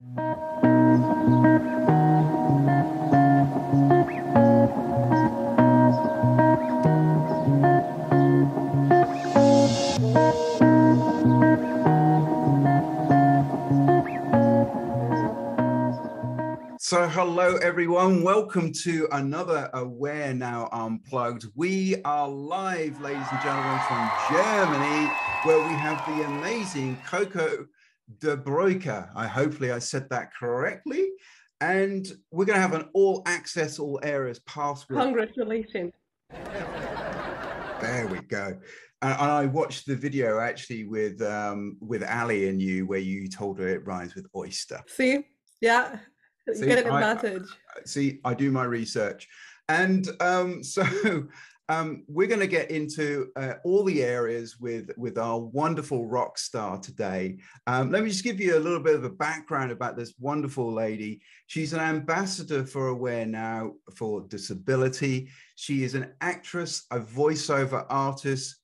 So hello, everyone. Welcome to another AwareNow Unplugged. We are live, ladies and gentlemen, from Germany, where we have the amazing Coco De Bruycker. Hopefully I said that correctly. And we're going to have an all access, all areas pass with. Congratulations. There we go. And I watched the video actually with Ali and you, where you told her it rhymes with oyster. See? Yeah. You get an advantage. I do my research. And we're going to get into all the areas with our wonderful rock star today. Let me just give you a little bit of a background about this wonderful lady. She's an ambassador for AwareNow for Disability. She is an actress, a voiceover artist,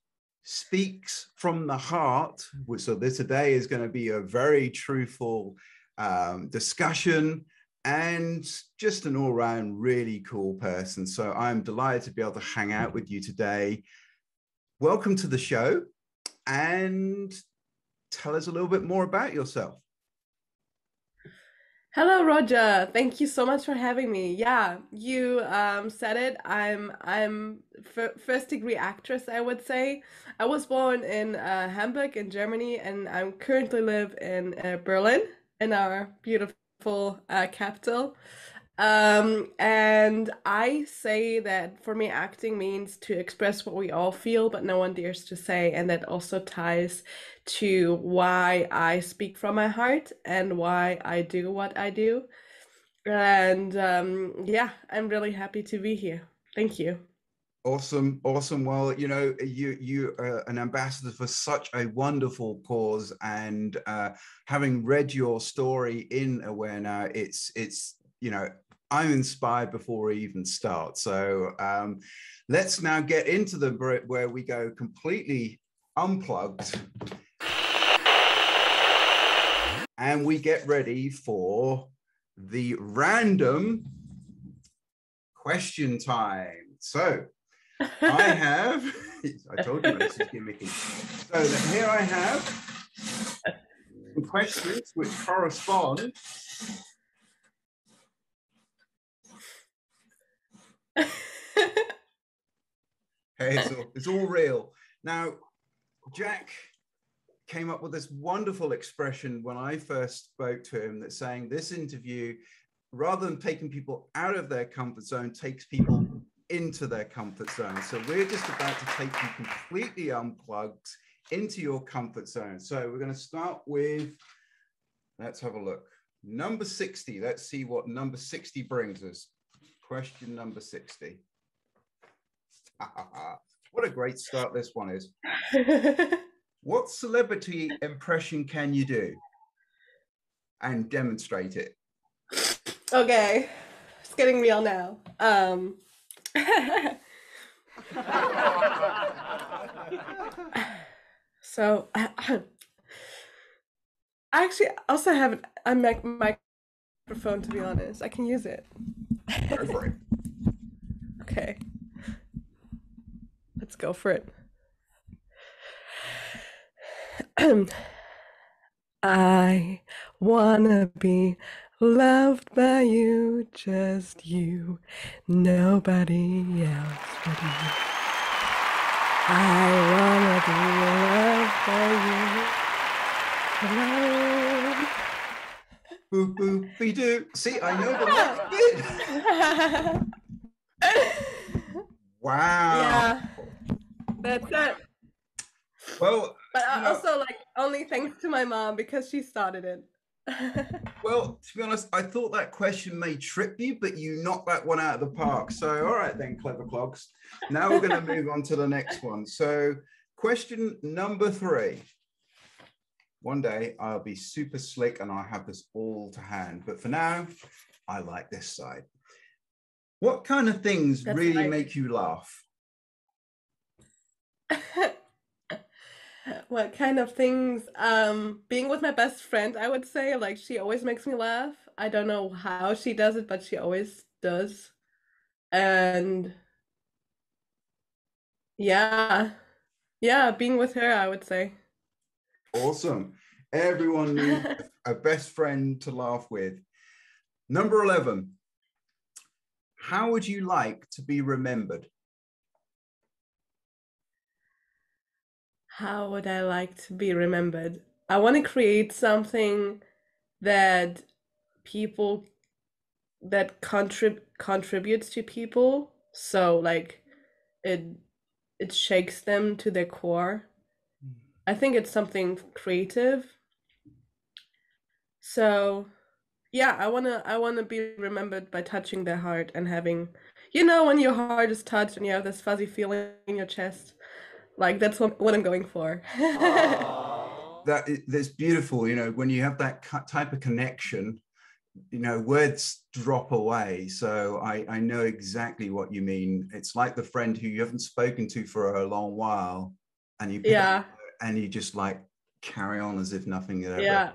speaks from the heart. So this today is going to be a very truthful discussion, and just an all-round really cool person. So I'm delighted to be able to hang out with you today. Welcome to the show, and tell us a little bit more about yourself. Hello, Roger. Thank you so much for having me. Yeah, you said it. I'm first degree actress, I would say. I was born in Hamburg in Germany, and I currently live in Berlin, in our beautiful capital. And I say that for me, acting means to express what we all feel, but no one dares to say. And that also ties to why I speak from my heart and why I do what I do. And yeah, I'm really happy to be here. Thank you. Awesome. Well, you know, you are an ambassador for such a wonderful cause, and having read your story in AwareNow, it's you know, I'm inspired before we even start. So let's now get into the bit where we go completely unplugged, and we get ready for the random question time. So I have, I told you this is gimmicky. So here I have some questions which correspond. Hey, it's all real. Now, Jack came up with this wonderful expression when I first spoke to him, that saying this interview, rather than taking people out of their comfort zone, takes people into their comfort zone. So we're just about to take you completely unplugged into your comfort zone. So we're going to start with, let's have a look. Number 60. Let's see what number 60 brings us. Question number 60. What a great start this one is. What celebrity impression can you do? And demonstrate it. Okay, it's getting real now. So I actually also have a microphone, to be honest. I can use it. Go for it. Okay. Let's go for it. I wanna be loved by you, just you, nobody else but you. I wanna be loved by you. Hello. Boop, boop, be do. See, I know the next bit. Wow. Yeah, that's it. Well, but also, like, only thanks to my mom, because she started it. Well, to be honest, I thought that question may trip you, but you knocked that one out of the park. So, all right then, clever Clogs. Now we're going to move on to the next one. So, question number 3. One day I'll be super slick and I'll have this all to hand. But for now, I like this side. What kind of things really make you laugh? What kind of things? Being with my best friend, I would say, like she always makes me laugh. I don't know how she does it, but she always does. And yeah, yeah, being with her, I would say. Awesome. Everyone needs a best friend to laugh with. Number 11, how would you like to be remembered? How would I like to be remembered? I want to create something that people that contributes to people. So like it it shakes them to their core. I think it's something creative. So yeah, I wanna be remembered by touching their heart and having, when your heart is touched and you have this fuzzy feeling in your chest. Like that's what I'm going for. That's beautiful. When you have that type of connection, words drop away. So I know exactly what you mean. It's like the friend who you haven't spoken to for a long while, and you pick up Yeah, and you just like carry on as if nothing had ever. yeah,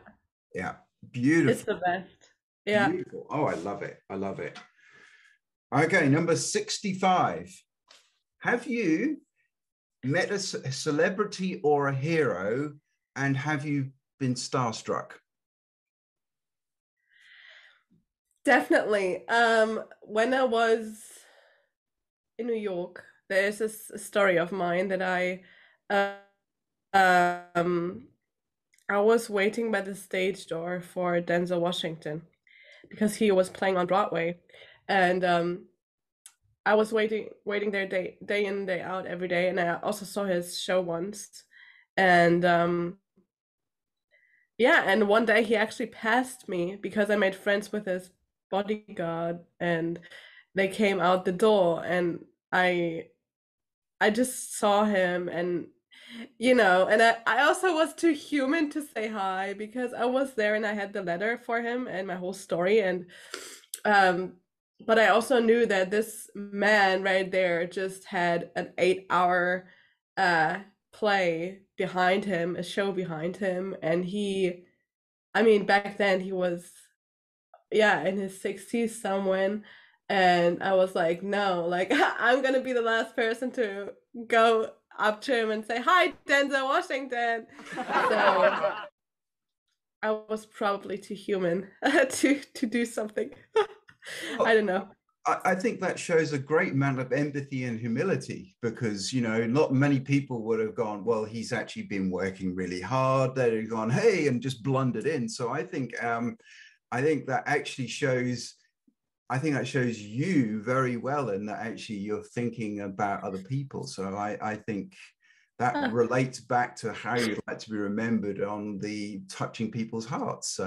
Yeah, it's beautiful, the best. Yeah. beautiful. Oh, I love it. I love it. Okay, number 65. Have you met a celebrity or a hero, and have you been starstruck? Definitely. When I was in New York, there's this story of mine that uh, um, I was waiting by the stage door for Denzel Washington because he was playing on Broadway, and I was waiting there day in day out every day, and I also saw his show once, and yeah, and one day he actually passed me because I made friends with his bodyguard, and they came out the door, and I just saw him, and and I also was too human to say hi because I was there and I had the letter for him and my whole story, and um but I also knew that this man right there just had an 8 hour uh play behind him, a show behind him, and I mean back then he was, yeah, in his 60s somewhere, and I was like, no, like I'm gonna be the last person to go up to him and say hi, Denzel Washington. So I was probably too human to do something. I Well, don't know. I think that shows a great amount of empathy and humility because, not many people would have gone, well, he's actually been working really hard. They'd have gone, hey, and just blundered in. So I think that actually shows, I think that shows you very well in that actually you're thinking about other people. So I think that Huh. relates back to how you'd like to be remembered on the touching people's hearts. So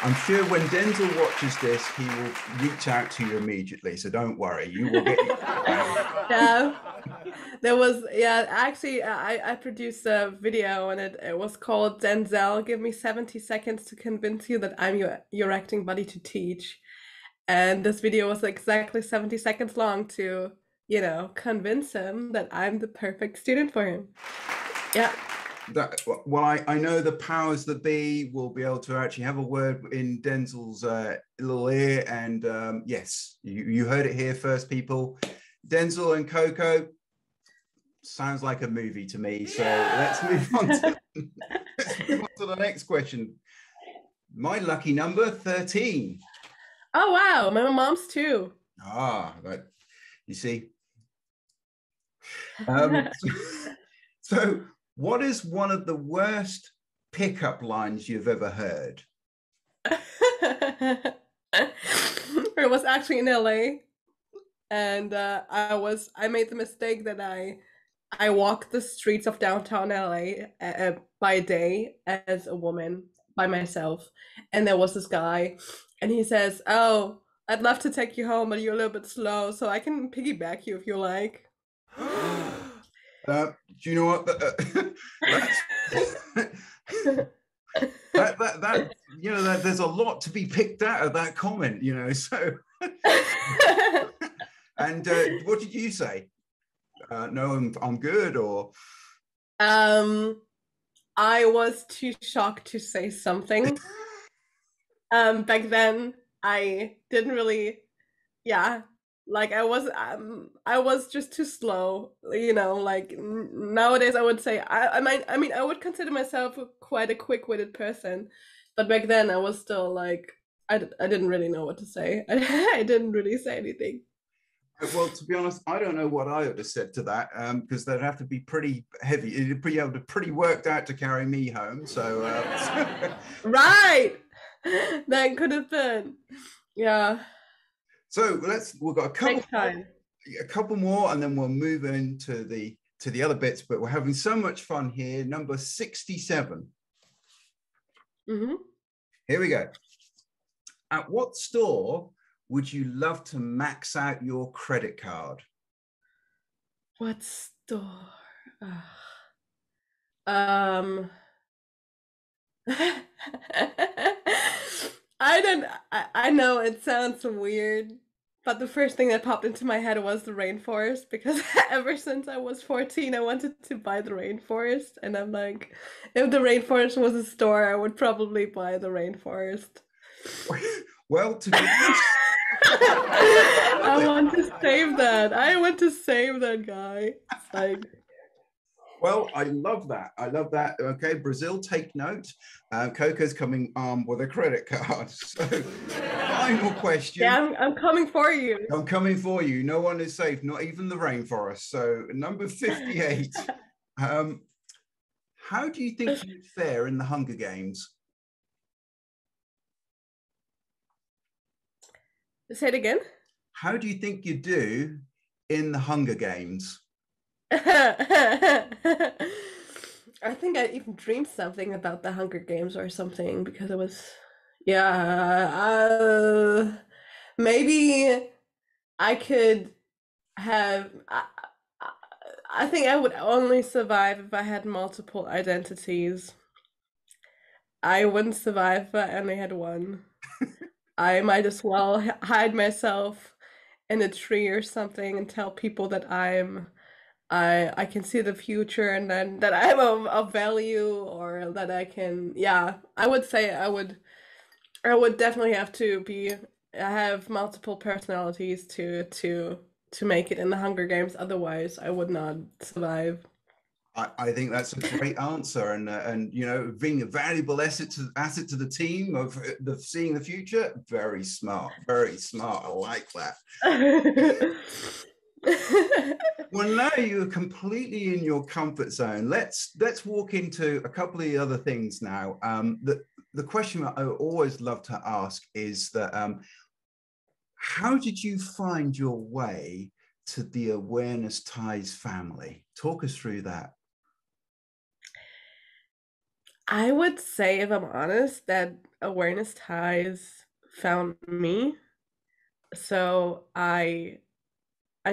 I'm sure when Denzel watches this, he will reach out to you immediately. So don't worry, you will get. Yeah. There was, yeah, actually I produced a video, and it was called Denzel, give me 70 seconds to convince you that I'm your acting buddy to teach. And this video was exactly 70 seconds long to, convince him that I'm the perfect student for him. Yeah. Well, I know the powers that be will be able to actually have a word in Denzel's little ear. And yes, you heard it here first, people. Denzel and Coco sounds like a movie to me. So let's move on to the next question. My lucky number 13. Oh, wow. My mom's too. That you see. Um, so, what is one of the worst pickup lines you've ever heard? It was actually in LA, and I made the mistake that I walked the streets of downtown LA by day as a woman by myself, and there was this guy, and he says, "Oh, I'd love to take you home, but you're a little bit slow, so I can piggyback you if you like." Do you know what? That's that that there's a lot to be picked out of that comment. So and what did you say? No, I'm good, or Um, I was too shocked to say something. Back then, I didn't really, yeah, like I was just too slow, you know. Like nowadays, I would say I mean, I would consider myself quite a quick-witted person, but back then, I was still like, I didn't really know what to say. I didn't really say anything. Well, to be honest, I don't know what I would have said to that because they'd have to be pretty heavy. It'd be able to pretty worked out to carry me home. So, Right, that could have been, yeah. so we've got Next time. a couple more, and then we'll move into the other bits. But we're having so much fun here. Number 67. Mm-hmm. Here we go. At what store would you love to max out your credit card? What store? Um, I don't. I know it sounds weird, but the first thing that popped into my head was the rainforest because ever since I was 14, I wanted to buy the rainforest, and I'm like, if the rainforest was a store, I would probably buy the rainforest. Well, to be honest, I want to save that. I want to save that guy. It's like, well, I love that. I love that. Okay, Brazil, take note. Coco's coming armed with a credit card. So, final yeah, question. I'm coming for you. I'm coming for you. No one is safe, not even the rainforest. So, number 58. Um, how do you think you'd fare in the Hunger Games? Say it again. How do you think you do in the Hunger Games? I think I even dreamed something about the Hunger Games or something because it was, yeah, maybe I could have. I think I would only survive if I had multiple identities. I wouldn't survive if I only had one. I might as well hide myself in a tree or something and tell people that I can see the future and then that I'm of value or that I can, yeah, I would say I would definitely have to be have multiple personalities to make it in the Hunger Games, otherwise I would not survive. I think that's a great answer, and you know, being a valuable asset to the team of the seeing the future. Very smart, very smart. I like that. Well, now you're completely in your comfort zone. Let's walk into a couple of the other things now. The question I always love to ask is that how did you find your way to the Awareness Ties family? Talk us through that. I would say, if I'm honest, that awareness ties found me. So I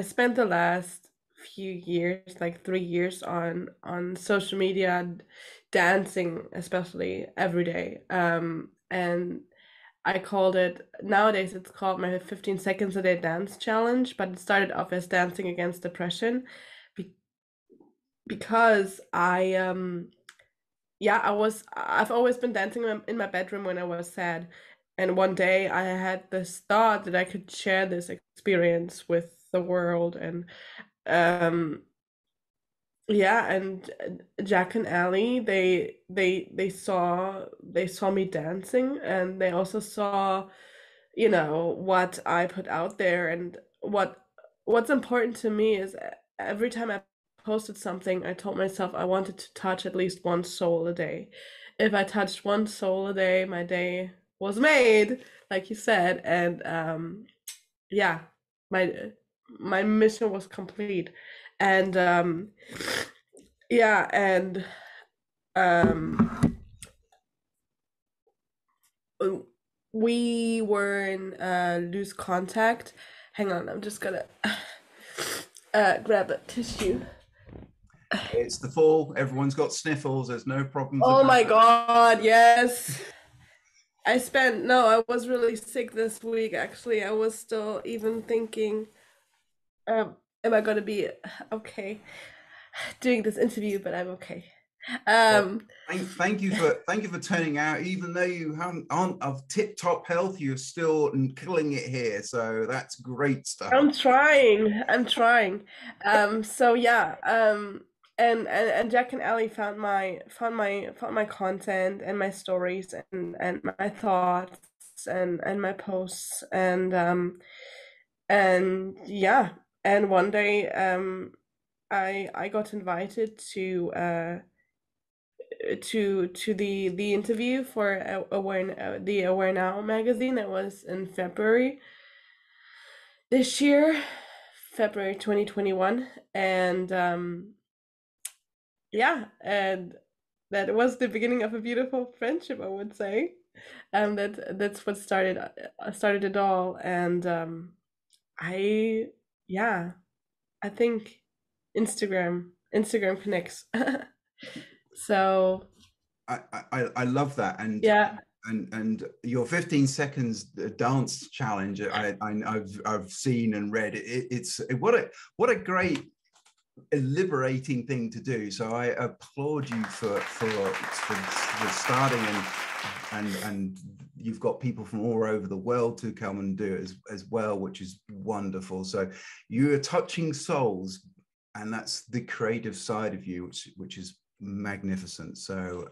spent the last few years, like 3 years, on social media, dancing, especially every day. And I called it, nowadays it's called my 15 seconds a day dance challenge, but it started off as dancing against depression be- because I've always been dancing in my bedroom when I was sad. And one day I had this thought that I could share this experience with the world. And um yeah, and Jack and Ali, they saw me dancing, and they also saw, what I put out there. And what's important to me is every time I posted something, I told myself I wanted to touch at least one soul a day. If I touched one soul a day, my day was made, like you said. And yeah, my my mission was complete. And yeah, and um we were in loose contact. Hang on, I'm just gonna grab a tissue. It's the fall. Everyone's got sniffles. There's no problems Oh about my that. God, yes. No, I was really sick this week, actually. I was still even thinking, am I gonna be okay? doing this interview, but I'm okay. Well, Um, thank you for turning out. Even though you aren't of tip top health, you're still killing it here. So that's great stuff. I'm trying. I'm trying. So yeah. And Jack and Ellie found my content and my stories and my thoughts and my posts and yeah. And one day I got invited to the interview for the Aware Now magazine. It was in February this year, February 2021, and yeah, and that was the beginning of a beautiful friendship, I would say. That's what started it all, and I yeah, I think Instagram connects. So I love that, yeah, and your 15 seconds dance challenge. I've seen and read. It's what a great liberating thing to do. So I applaud you for starting and you've got people from all over the world to come and do it as well, which is wonderful. So you are touching souls, and that's the creative side of you, which is magnificent. So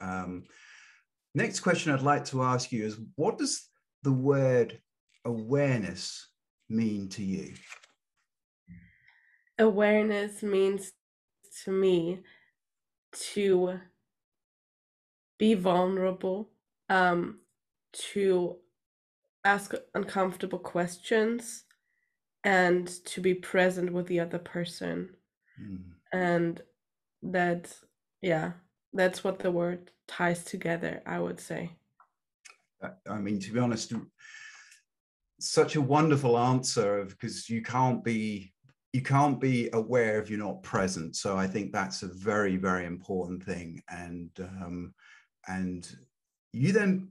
next question I'd like to ask you is, what does the word awareness mean to you? awareness means to me to be vulnerable, to ask uncomfortable questions, and to be present with the other person. Mm. And that, yeah, that's what the word ties together, I would say. I mean, to be honest, such a wonderful answer, because you can't be aware if you're not present. So I think that's a very, very important thing. And you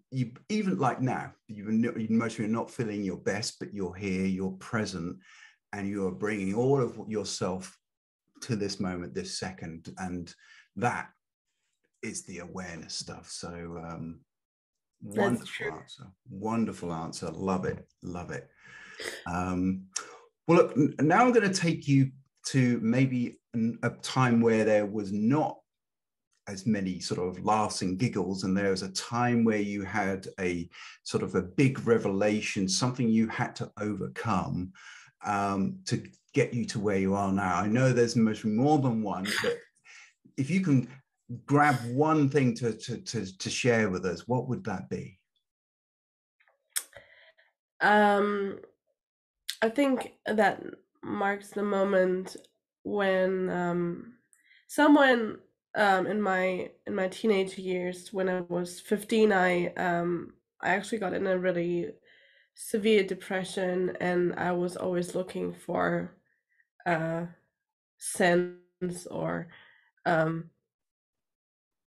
even like now, you most of you are not feeling your best, but you're here, you're present, and you're bringing all of yourself to this moment, this second, and that is the awareness stuff. So That's true. wonderful answer. Love it, love it. Um, well, look, now I'm going to take you to maybe a time where there was not as many sort of laughs and giggles, and there was a time where you had a sort of a big revelation, something you had to overcome to get you to where you are now. I know there's much more than one, but if you can grab one thing to share with us, what would that be? Um, I think that marks the moment when someone in my teenage years, when I was 15, I actually got in a really severe depression, and I was always looking for uh sense or um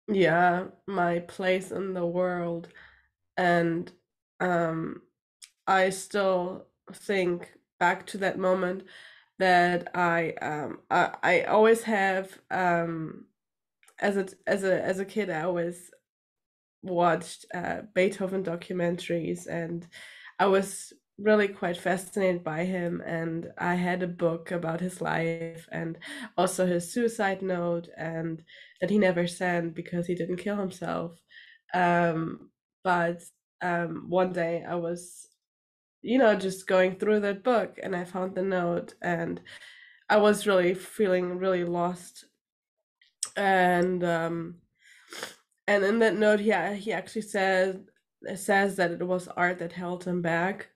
yeah, my place in the world. And um I still think back to that moment that I always have as a kid I always watched Beethoven documentaries, and I was really quite fascinated by him, and I had a book about his life and also his suicide note, and that he never sent because he didn't kill himself. But one day I was, just going through that book, and I found the note, and I was really feeling really lost. And in that note, he actually says that it was art that held him back,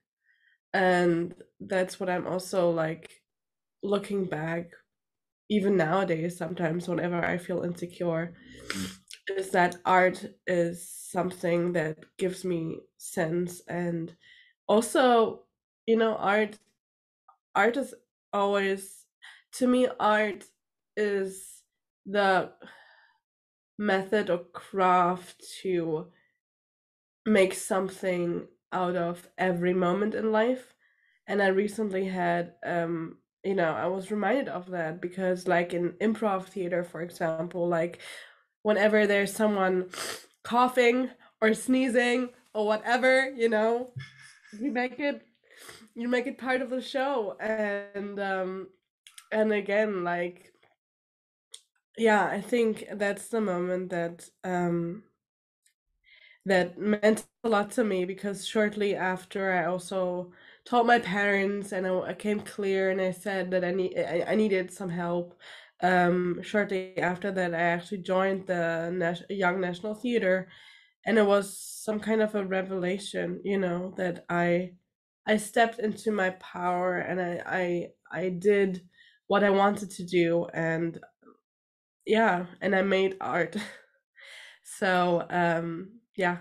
and that's what I'm also like looking back, even nowadays. Sometimes, whenever I feel insecure, Mm. is that art is something that gives me sense, and also, art is always, to me, art is the method or craft to make something out of every moment in life. And I recently had I was reminded of that because, like in improv theater, for example, like whenever there's someone coughing or sneezing or whatever, you make it you make it part of the show. And again, like, yeah, I think that's the moment that meant a lot to me, because shortly after I also told my parents, and I came clear and I said that I needed some help. Shortly after that, I actually joined the Young National Theater, and it was some kind of a revelation, that I stepped into my power, and I did what I wanted to do, and yeah, and I made art. So yeah.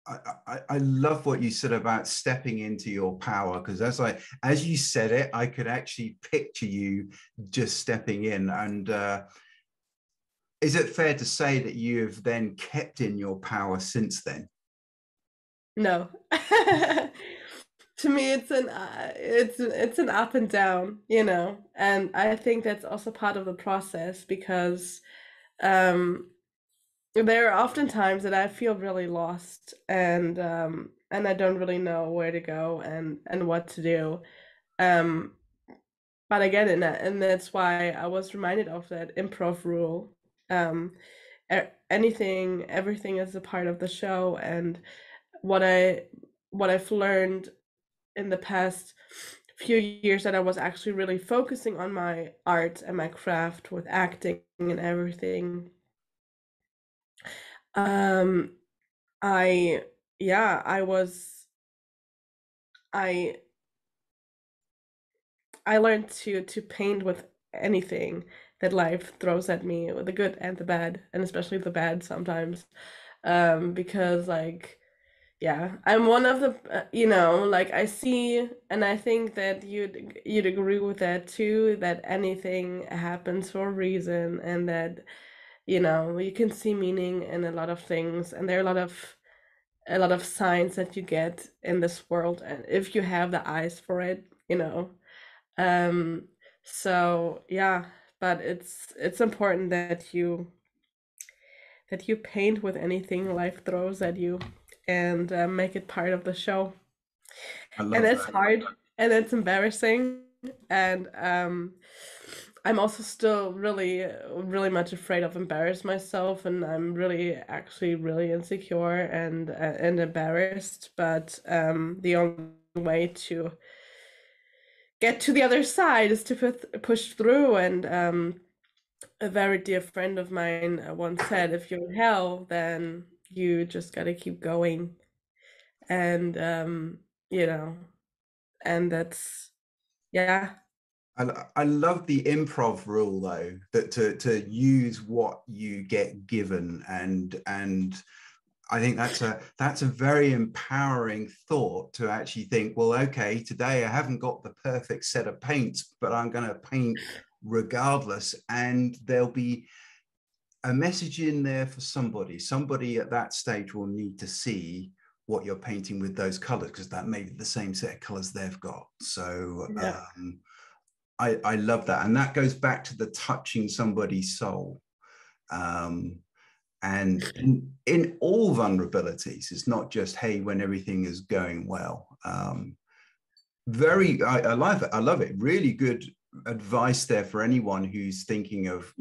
I love what you said about stepping into your power, because as you said it, I could actually picture you just stepping in. And is it fair to say that you have then kept in your power since then? No. To me, it's an up and down, and I think that's also part of the process, because um there are often times that I feel really lost, and I don't really know where to go and what to do. Um but again, and that's why I was reminded of that improv rule. Um Everything is a part of the show, and what I what I've learned in the past few years, that I was actually really focusing on my art and my craft with acting and everything. Um, I yeah, I I learned to paint with anything that life throws at me, the good and the bad, and especially the bad sometimes. Because, like, yeah, I'm one of the like, I see, and I think that you'd agree with that too, that anything happens for a reason, and that you can see meaning in a lot of things, and there are a lot of signs that you get in this world, and if you have the eyes for it. Um, so yeah, but it's important that you paint with anything life throws at you, and make it part of the show. I And love it's that. hard, and it's embarrassing, and I'm also still really, really much afraid of embarrass myself, and I'm really, actually, really insecure and embarrassed. But the only way to get to the other side is to push through. And a very dear friend of mine once said, if you're in hell, then you just gotta keep going. And you know, and that's, yeah. I love the improv rule though, that to use what you get given, and I think that's a very empowering thought, to actually think, well, okay, today I haven't got the perfect set of paints, but I'm going to paint regardless, and there'll be a message in there for somebody. Somebody at that stage will need to see what you're painting with those colors, because that may be the same set of colors they've got. So Yeah. I love that. And that goes back to the touching somebody's soul. Um, and in all vulnerabilities, it's not just, hey, when everything is going well. I love it. I love it. Really good advice there for anyone who's thinking of,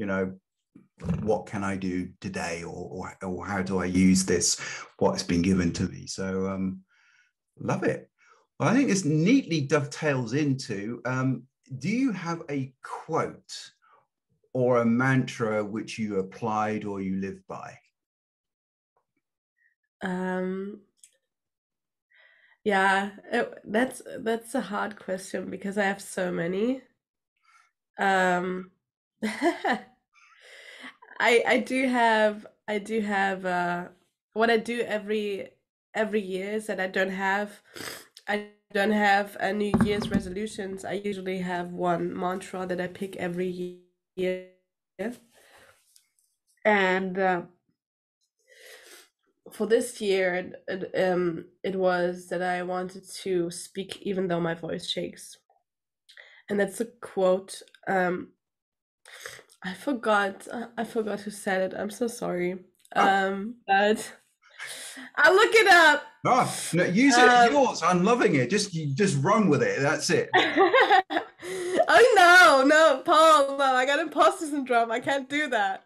what can I do today, or how do I use this, what's been given to me. So love it. Well, I think this neatly dovetails into, do you have a quote or a mantra which you applied or you live by? um yeah, that's a hard question, because I have so many. um I do have what I do every year is that I don't have a New Year's resolutions. I usually have one mantra that I pick every year. And for this year, it was that I wanted to speak even though my voice shakes. and that's a quote. I forgot who said it. I'm so sorry. Oh, But I'll look it up. no, no, use it as Um, yours. I'm loving it. Just run with it. That's it. oh no, no, Paul, no, I got imposter syndrome. I can't do that.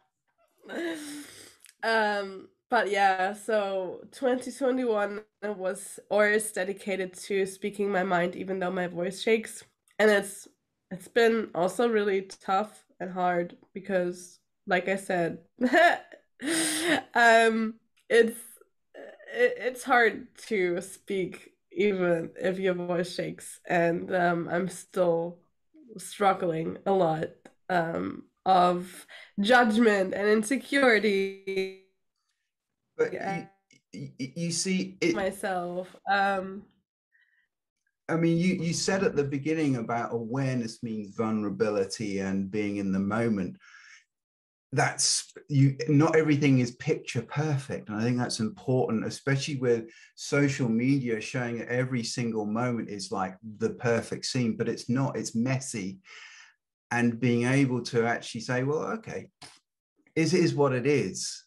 But yeah, so 2021 was or is dedicated to speaking my mind even though my voice shakes. And it's been also really tough and hard because like I said, um it's it's hard to speak even if your voice shakes and I'm still struggling a lot of judgment and insecurity But you see it. myself. I mean, you said at the beginning about awareness means vulnerability and being in the moment. That's you. Not everything is picture perfect, and I think that's important, especially with social media showing that every single moment is like the perfect scene, but it's not. It's messy, and being able to actually say, well, okay, is what it is.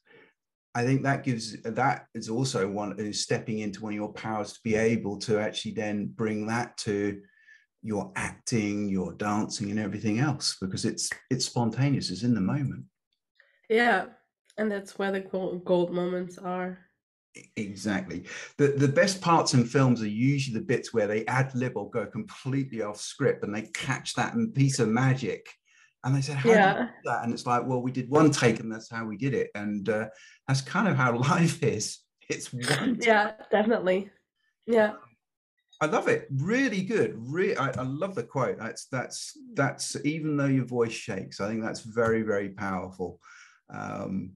I think that is also one is stepping into one of your powers to be able to actually then bring that to your acting, your dancing, and everything else because it's spontaneous, it's in the moment. Yeah, and that's where the gold moments are. Exactly. The best parts in films are usually the bits where they ad lib or go completely off script and they catch that piece of magic. And they said, how do you Yeah, do that? And it's like, well, we did one take and that's how we did it. And that's kind of how life is. It's one take. yeah, definitely. Yeah. I love it. Really good. I love the quote. That's even though your voice shakes, I think that's very, very powerful. Um,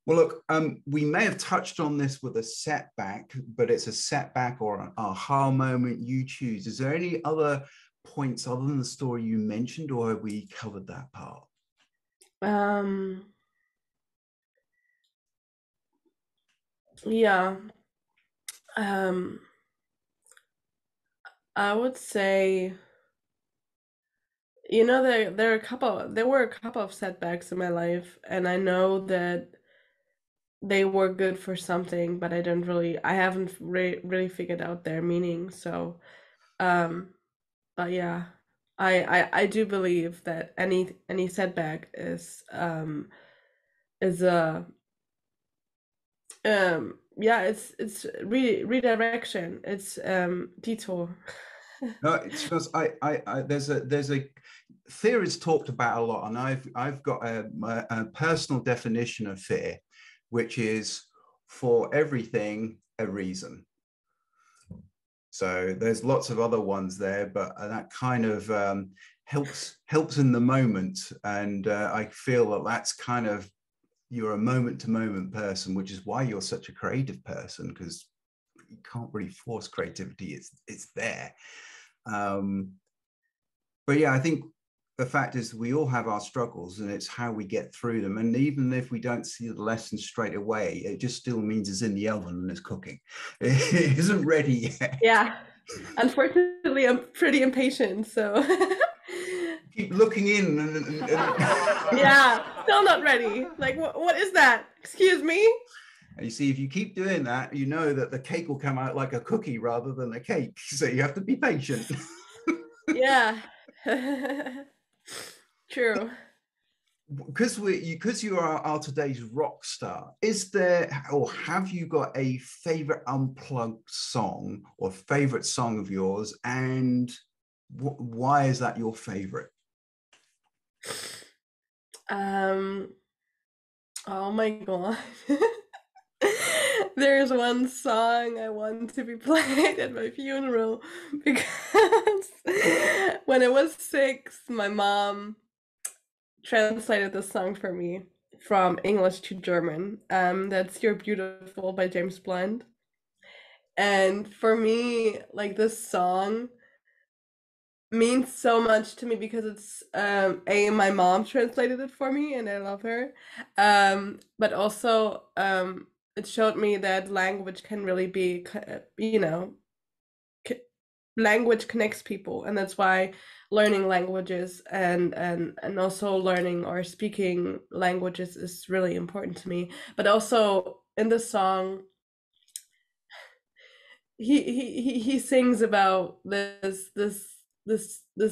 Well, look, we may have touched on this with a setback, but it's a setback or an aha moment you choose. Is there any other points other than the story you mentioned, or have we covered that part? Um, yeah. Um, I would say, there were a couple of setbacks in my life, and I know that they were good for something, but I haven't really figured out their meaning. So, um, but yeah, I do believe that any setback is a yeah, it's redirection. It's detour. No, it's because there's a fear is talked about a lot, and I've got a personal definition of fear, which is for everything a reason. So there's lots of other ones there, but that kind of helps in the moment, and I feel that that's kind of you're a moment to moment person, which is why you're such a creative person because you can't really force creativity. It's there. Um, but yeah, I think the fact is we all have our struggles and it's how we get through them. And even if we don't see the lesson straight away, it just still means it's in the oven and it's cooking. It isn't ready yet. Yeah. Unfortunately, I'm pretty impatient, so Keep looking in yeah, still not ready. Like, what is that? Excuse me? and you see, if you keep doing that, you know that the cake will come out like a cookie rather than a cake. So you have to be patient. Yeah. True. Because you are our today's rock star, is there or have you got a favorite unplugged song or favorite song of yours, and why is that your favorite? Um, oh my God. There's one song I want to be played at my funeral because when I was 6, my mom translated the song for me from English to German. That's You're Beautiful by James Blunt. And for me, like this song means so much to me because it's my mom translated it for me and I love her. But also it showed me that language can really be, you know, language connects people, and that's why learning languages and also learning or speaking languages is really important to me. But also in the song, he sings about this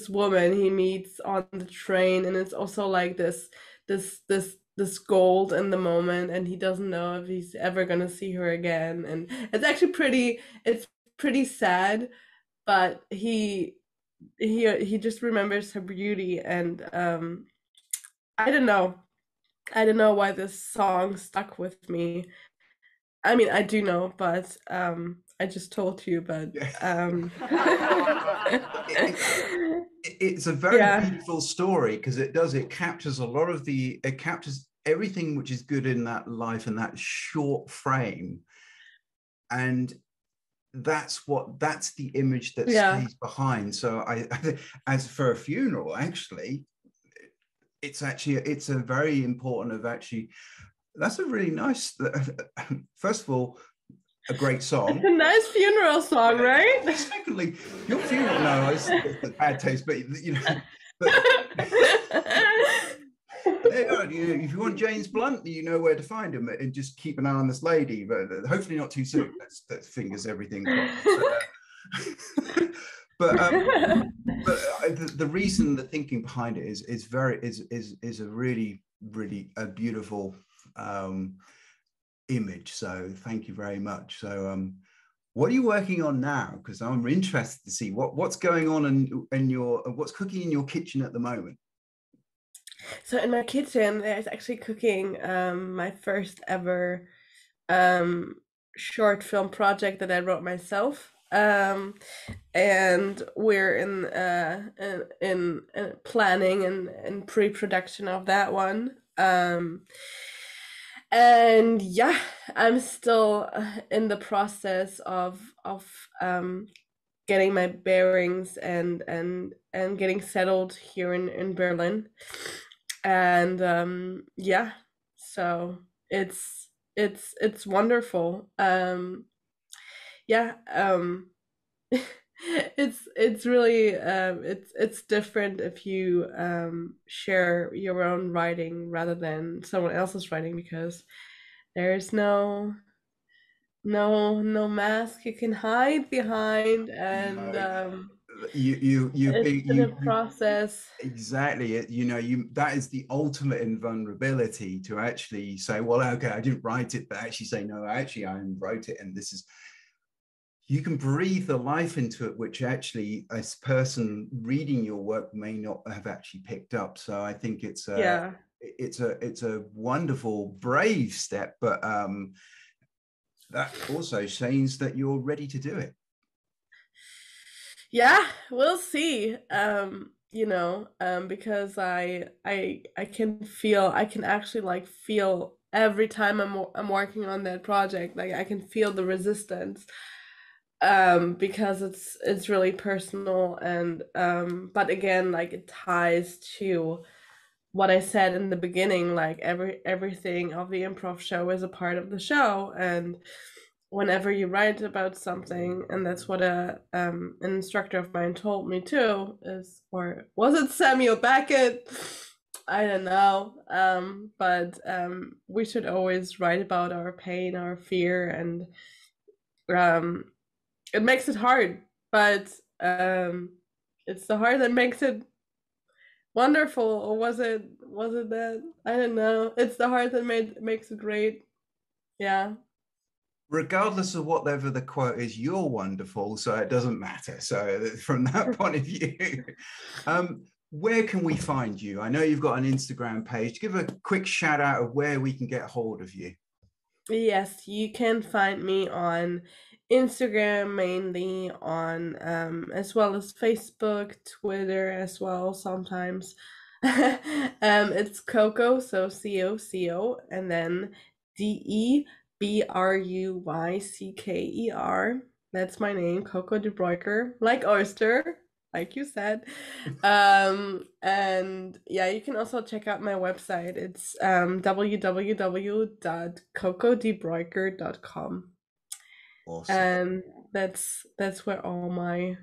woman he meets on the train, and it's also like this gold in the moment, and he doesn't know if he's ever gonna see her again, and it's actually pretty sad, but he just remembers her beauty, and I don't know why this song stuck with me. I mean, I do know, but I just told you, but Yeah. it, it's a very yeah, beautiful story because it captures a lot of it captures everything which is good in that life in that short frame, and that's the image that yeah, stays behind. So as for a funeral, actually, it's a very important of actually, that's a really nice, first of all, a great it's song. a nice funeral song, right? Secondly, your funeral, no, it's bad taste, but you know, but there you go. If you want James Blunt, you know where to find him, and just keep an eye on this lady, but hopefully not too soon. That's fingers everything crossed. But the reason, the thinking behind it is very is a really a beautiful image. So thank you very much. So what are you working on now? Because I'm interested to see what's going on in your what's cooking in your kitchen at the moment. So in my kitchen, there's actually cooking my first ever um, short film project that I wrote myself. And we're in planning and pre-production of that one. And yeah, I'm still in the process of getting my bearings and getting settled here in Berlin. And yeah, so it's wonderful. Yeah, it's really it's different if you share your own writing rather than someone else's writing, because there's no mask you can hide behind, and No, you it's big been a you process. exactly it. You know, you that is the ultimate in vulnerability, to actually say, well, okay, I didn't write it, but actually say, no, actually I wrote it, and this is, you can breathe the life into it, which actually a person reading your work may not have actually picked up. So I think Yeah. it's a wonderful, brave step, but that also says that you're ready to do it. Yeah, we'll see. Because I can feel, I can actually like feel every time I'm working on that project, like I can feel the resistance. Because it's really personal, and but again, like it ties to what I said in the beginning, like everything of the improv show is a part of the show, and whenever you write about something, and that's what an instructor of mine told me too, is, or was it Samuel Beckett? I don't know, but we should always write about our pain, our fear, and um, it makes it hard, but it's the heart that makes it wonderful. Or was it that? I don't know. It's the heart that makes it great. Yeah. Regardless of whatever the quote is, you're wonderful, so it doesn't matter. So from that point of view, where can we find you? I know you've got an Instagram page. Give a quick shout out of where we can get hold of you. Yes, you can find me on Instagram, mainly on as well as Facebook, Twitter as well sometimes. It's Coco, so Coco, and then Debruycker. That's my name, Coco De Bruycker, like oyster, like you said. And yeah, you can also check out my website. It's www.cocodebroiker.com. Awesome. And that's where all my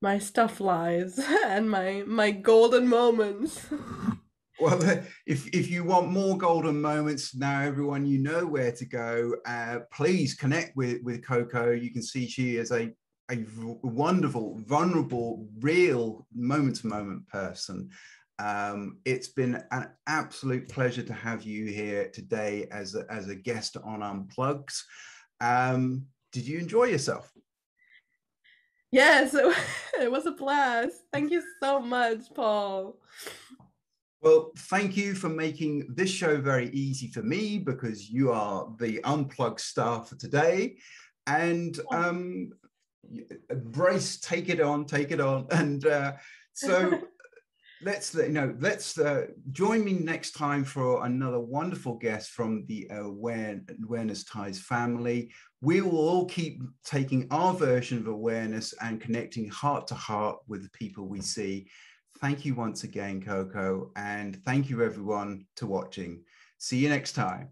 my stuff lies and my golden moments. Well, if you want more golden moments, now everyone, you know where to go. Please connect with Coco. You can see she is a wonderful, vulnerable, real moment-to-moment person. It's been an absolute pleasure to have you here today as a guest on Unplugged. Did you enjoy yourself? Yes, it was a blast. Thank you so much, Paul. Well, thank you for making this show very easy for me, because you are the Unplugged star for today. And embrace, take it on, take it on. And so let's join me next time for another wonderful guest from the Awareness Ties family. We will all keep taking our version of awareness and connecting heart to heart with the people we see. Thank you once again, Coco, and thank you everyone to watching. See you next time.